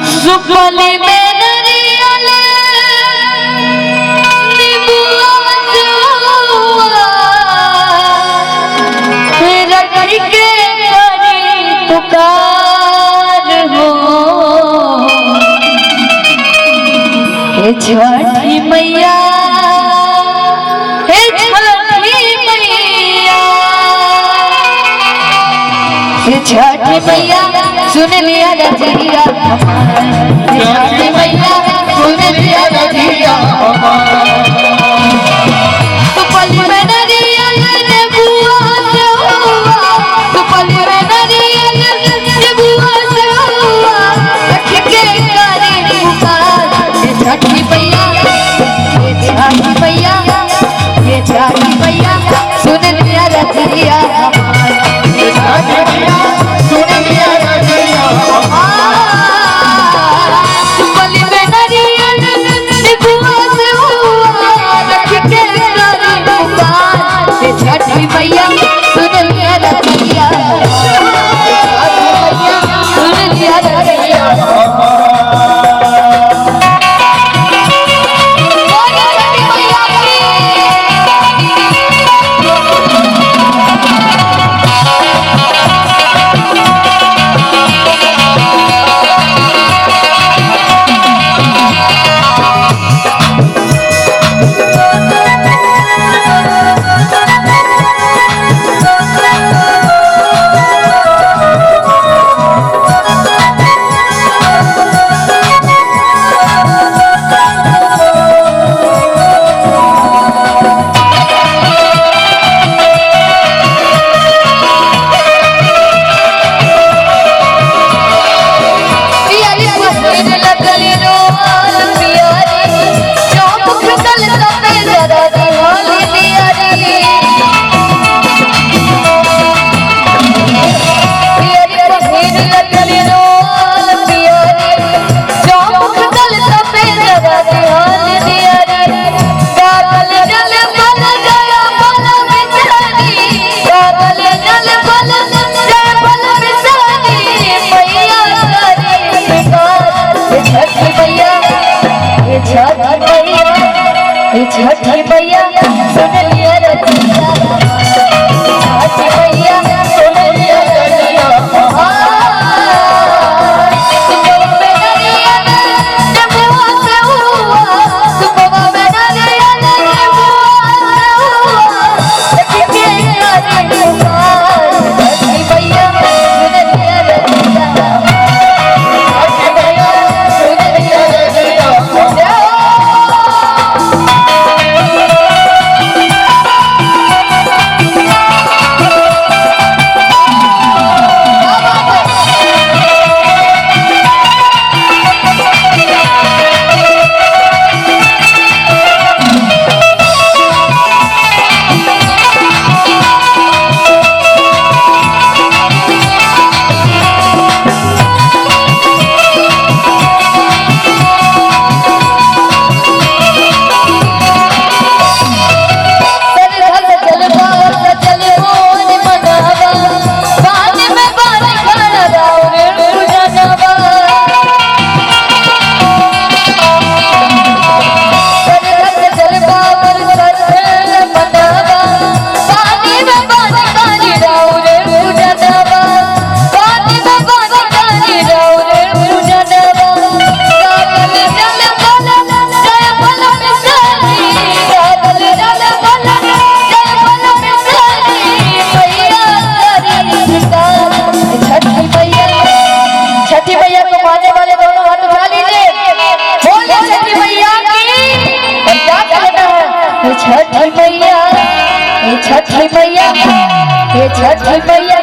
सुपली में नरियल रख के करी पुकार हो छठी मैया छठी मैया सुन लिया रजिया छठी मैया सुन लिया रजिया सुपली में नरियल बुआ से हुआ सुपली में नरियल बुआ से हुआ रख के करी पुकार छठी मैया छठी मैया छठी मैया सुन लिया रजिया छठी मैया सुन लिया रजिया सुन लिया रजिया छठी मैया सुन लिया रजिया छठी मैया सुन लिया रजिया छठी मैया छठी मैया